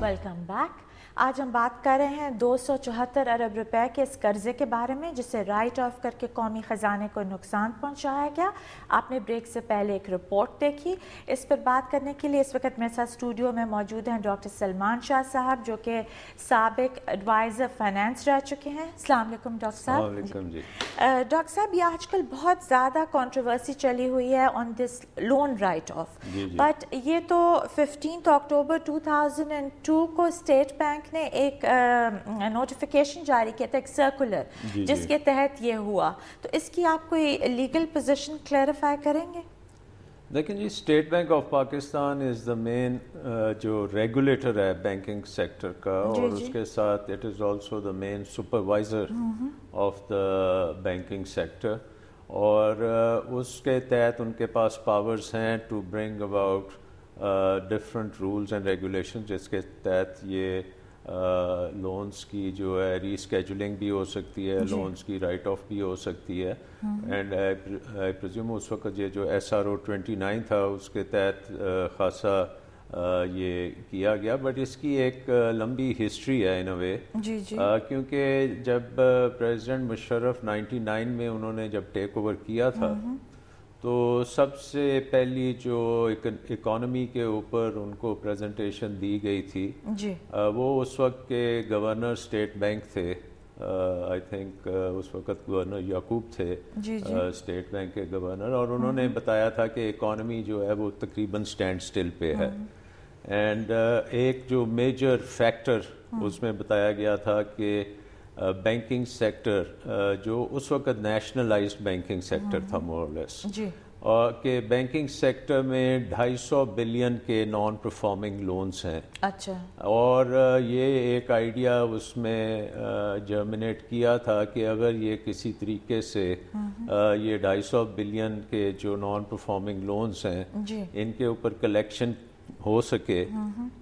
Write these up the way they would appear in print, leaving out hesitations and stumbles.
Welcome back. आज हम बात कर रहे हैं 274 अरब रुपए के इस कर्जे के बारे में जिसे राइट ऑफ करके कौमी ख़जाने को नुकसान पहुंचाया गया। आपने ब्रेक से पहले एक रिपोर्ट देखी। इस पर बात करने के लिए इस वक्त मेरे साथ स्टूडियो में मौजूद हैं डॉक्टर सलमान शाह साहब, जो कि साबिक एडवाइज़र फाइनेंस रह चुके हैं। अस्सलाम वालेकुम डॉक्टर साहब। डॉक्टर साहब, ये आजकल बहुत ज़्यादा कंट्रोवर्सी चली हुई है on this loan right of, but ये तो 15 अक्टूबर 2002 को स्टेट बैंक ने एक नोटिफिकेशन जारी किया था, एक सर्कुलर, जिसके तहत ये हुआ। तो इसकी आप कोई लीगल पोजीशन क्लैरिफाई करेंगे? लेकिन जी, State Bank of Pakistan is the main जो रेगुलेटर है बैंकिंग सेक्टर का, और उसके साथ it is also the main supervisor of the banking sector, और उसके तहत उनके पास पावर्स हैं to bring about different rules and regulation, जिसके तहत ये लोन्स की जो है रीस्केजुलिंग भी हो सकती है, लोन्स की राइट ऑफ भी हो सकती है। एंड आई प्रिज्यूम उस वक्त ये जो SRO 29 था उसके तहत खासा ये किया गया, बट इसकी एक लंबी हिस्ट्री है इन अ वे, क्योंकि जब प्रेसिडेंट मुशर्रफ 99 में उन्होंने जब टेक ओवर किया था, तो सबसे पहली जो इकोनॉमी के ऊपर उनको प्रेजेंटेशन दी गई थी वो उस वक्त के गवर्नर स्टेट बैंक थे, आई थिंक उस वक्त गवर्नर याकूब थे, स्टेट बैंक के गवर्नर, और उन्होंने बताया था कि इकोनॉमी जो है वो तकरीबन स्टैंड स्टिल पे है। एंड एक जो मेजर फैक्टर उसमें बताया गया था कि बैंकिंग सेक्टर जो उस वक्त नेशनलाइज्ड बैंकिंग सेक्टर था मोर लेस, और कि बैंकिंग सेक्टर में 250 बिलियन के नॉन परफॉर्मिंग लोन्स हैं। अच्छा। और ये एक आइडिया उसमें जर्मिनेट किया था कि अगर ये किसी तरीके से ये 250 बिलियन के जो नॉन परफॉर्मिंग लोन्स हैं इनके ऊपर कलेक्शन हो सके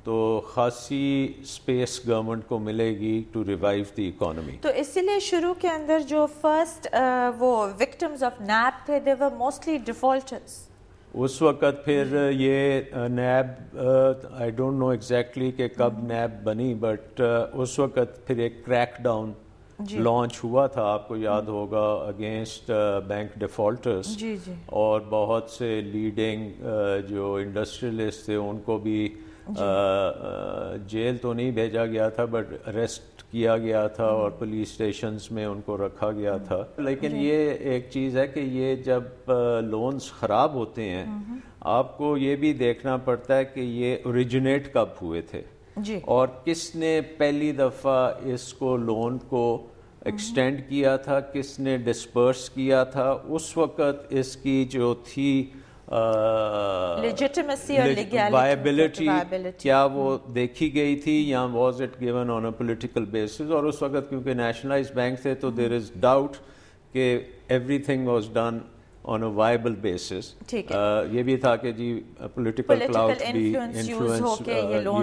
तो खासी स्पेस गवर्नमेंट को मिलेगी टू रिवाइव द इकोनॉमी। तो इसीलिए शुरू के अंदर जो फर्स्ट वो विक्टिम्स ऑफ नैब थे, दे वर मोस्टली डिफॉल्टर्स। उस वक्त फिर ये नैब, आई डोंट नो एग्जैक्टली कि कब नैब बनी, बट उस वक्त फिर एक क्रैक डाउन लॉन्च हुआ था, आपको याद होगा, अगेंस्ट बैंक डिफॉल्टर्स, और बहुत से लीडिंग जो इंडस्ट्रियलिस्ट थे उनको भी जेल तो नहीं भेजा गया था बट अरेस्ट किया गया था और पुलिस स्टेशंस में उनको रखा गया था। लेकिन ये एक चीज़ है कि ये जब लोन्स ख़राब होते हैं आपको ये भी देखना पड़ता है कि ये ओरिजिनेट कब हुए थे और किसने पहली दफ़ा इसको लोन को एक्सटेंड किया था, किसने डिस्पर्स किया था। उस वक्त इसकी जो थी लेजिटिमेसी और वायबिलिटी क्या वो देखी गई थी या was it given on a political basis. और उस वक्त क्योंकि नेशनलाइज्ड बैंक थे तो देयर इज डाउट कि everything was done on a viable basis. ये भी था कि जी पॉलिटिकल क्लाउड भी इन्फ्लुएंस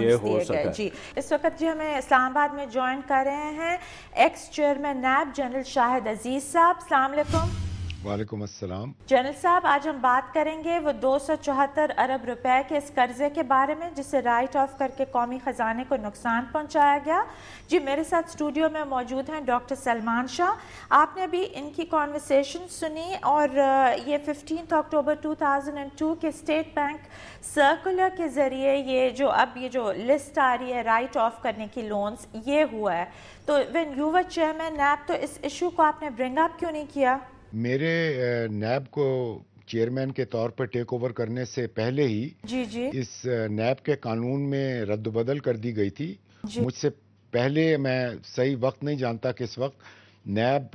ये हो सका। जी इस वक्त जी हमें इस्लामाबाद में ज्वाइन कर रहे हैं एक्स चेयरमैन नैब जनरल शाहिद अजीज साहब। अस्सलाम वालेकुम। वालेकुम अस्सलाम। जनरल साहब, आज हम बात करेंगे वो 274 अरब रुपए के इस कर्जे के बारे में जिसे राइट ऑफ करके कौमी खजाने को नुकसान पहुंचाया गया। जी मेरे साथ स्टूडियो में मौजूद हैं डॉक्टर सलमान शाह। आपने अभी इनकी कॉन्वर्सेशन सुनी और ये 15 अक्टूबर 2002 के स्टेट बैंक सर्कुलर के ज़रिए ये जो लिस्ट आ रही है राइट ऑफ करने की लोन्स, ये हुआ है। तो व्हेन यू वर चेयरमैन नैब, तो इस इशू को आपने ब्रिंग अप क्यों नहीं किया? मेरे नैब को चेयरमैन के तौर पर टेक ओवर करने से पहले ही इस नैब के कानून में रद्द-बदल कर दी गई थी। मुझसे पहले, मैं सही वक्त नहीं जानता किस वक्त, नैब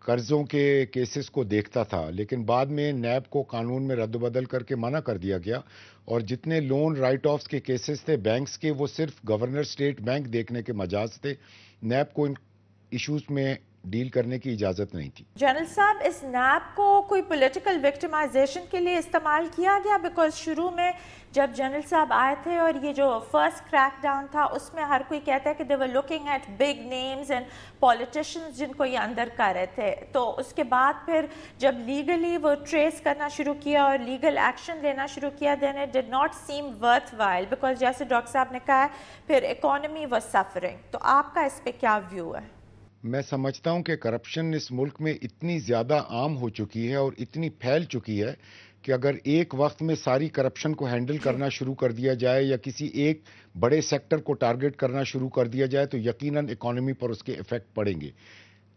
कर्जों के केसेस को देखता था, लेकिन बाद में नैब को कानून में रद्द-बदल करके मना कर दिया गया और जितने लोन राइट ऑफ्स के केसेस थे बैंक्स के, वो सिर्फ गवर्नर स्टेट बैंक देखने के मजाज थे। नैब को इन इश्यूज में ڈیل کرنے کی اجازت نہیں تھی. جنرل صاحب اس نیب کو کوئی پولیٹیکل وکٹمائزیشن کے لیے استعمال کیا گیا؟ بیکاز شروع میں جب جنرل صاحب آئے تھے اور یہ جو فرسٹ کریک ڈاؤن تھا اس میں ہر کوئی کہتا ہے کہ they were looking at big names and politicians جن کو یہ اندر کر رہے تھے. تو اس کے بعد پھر جب لیگلی وہ ٹریس کرنا شروع کیا اور لیگل ایکشن لینا شروع کیا then it did not seem worthwhile because جیسے ڈاکٹر صاحب نے کہا پھر economy was suffering. تو آپ کا اس پہ کیا ویو ہے؟ میں سمجھتا ہوں کہ کرپشن اس ملک میں اتنی زیادہ عام ہو چکی ہے اور اتنی پھیل چکی ہے کہ اگر ایک وقت میں ساری کرپشن کو ہینڈل کرنا شروع کر دیا جائے یا کسی ایک بڑے سیکٹر کو ٹارگٹ کرنا شروع کر دیا جائے تو یقیناً اکانومی پر اس کے ایفیکٹ پڑیں گے.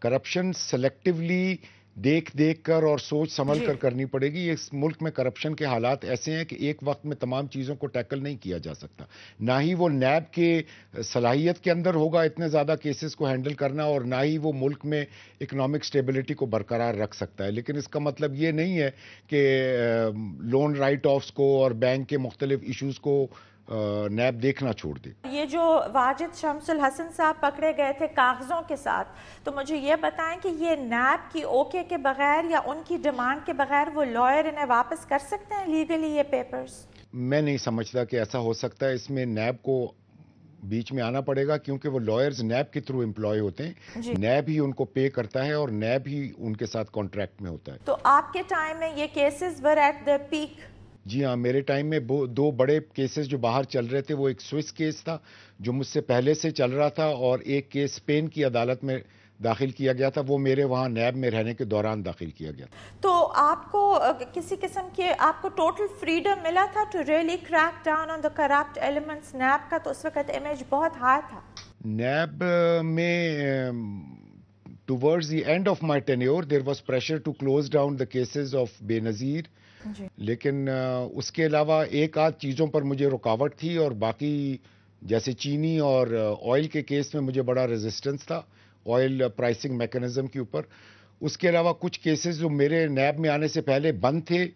کرپشن سلیکٹیولی دیکھ کر اور سوچ سنبھل کر کرنی پڑے گی. اس ملک میں کرپشن کے حالات ایسے ہیں کہ ایک وقت میں تمام چیزوں کو ٹیکل نہیں کیا جا سکتا. نہ ہی وہ نیب کے صلاحیت کے اندر ہوگا اتنے زیادہ کیسز کو ہینڈل کرنا اور نہ ہی وہ ملک میں اکنامک سٹیبلٹی کو برقرار رکھ سکتا ہے. لیکن اس کا مطلب یہ نہیں ہے کہ لون رائٹ آفس کو اور بینک کے مختلف ایشوز کو نیب دیکھنا چھوڑ دے. یہ جو واجد شمس الحسن صاحب پکڑے گئے تھے کاغذوں کے ساتھ تو مجھے یہ بتائیں کہ یہ نیب کی اوکے کے بغیر یا ان کی ڈیمانڈ کے بغیر وہ لائر انہیں واپس کر سکتے ہیں لیگلی یہ پیپرز؟ میں نہیں سمجھتا کہ ایسا ہو سکتا ہے. اس میں نیب کو بیچ میں آنا پڑے گا کیونکہ وہ لائرز نیب کے تھرو امپلائی ہوتے ہیں. نیب ہی ان کو پے کرتا ہے اور نیب ہی ان کے ساتھ کانٹریکٹ میں ہوتا ہے. تو آپ کے ٹائم میں یہ cases were at the peak? جی ہاں، میرے ٹائم میں دو بڑے کیسز جو باہر چل رہے تھے وہ ایک سوئس کیس تھا جو مجھ سے پہلے سے چل رہا تھا اور ایک کیس اسپین کی عدالت میں داخل کیا گیا تھا. وہ میرے وہاں نیب میں رہنے کے دوران داخل کیا گیا. تو آپ کو کسی قسم کے آپ کو ٹوٹل فریڈم ملا تھا to really crack down on the corrupt elements NAB کا؟ تو اس وقت امیج بہت ہائی تھا نیب میں. Towards the end of my tenure there was pressure to close down the cases of Benazir. لیکن اس کے علاوہ ایک آدھ چیزوں پر مجھے رکاوٹ تھی اور باقی جیسے چینی اور آئل کے کیس میں مجھے بڑا ریزسٹنس تھا آئل پرائسنگ میکنزم کے اوپر. اس کے علاوہ کچھ کیسز جو میرے نیب میں آنے سے پہلے بند تھے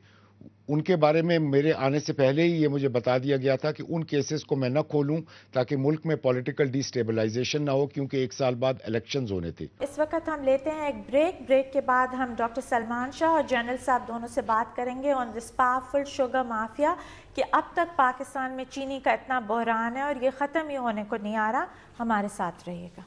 ان کے بارے میں میرے آنے سے پہلے ہی یہ مجھے بتا دیا گیا تھا کہ ان کیسز کو میں نہ کھولوں تاکہ ملک میں پولیٹیکل ڈی اسٹیبلائزیشن نہ ہو کیونکہ ایک سال بعد الیکشنز ہونے تھے. اس وقت ہم لیتے ہیں ایک بریک کے بعد ہم ڈاکٹر سلمان شاہ اور جنرل صاحب دونوں سے بات کریں گے آن دس پاورفل شوگر مافیا کہ اب تک پاکستان میں چینی کا اتنا بحران ہے اور یہ ختم ہی ہونے کو نہیں آ رہا. ہمارے ساتھ رہیے گا.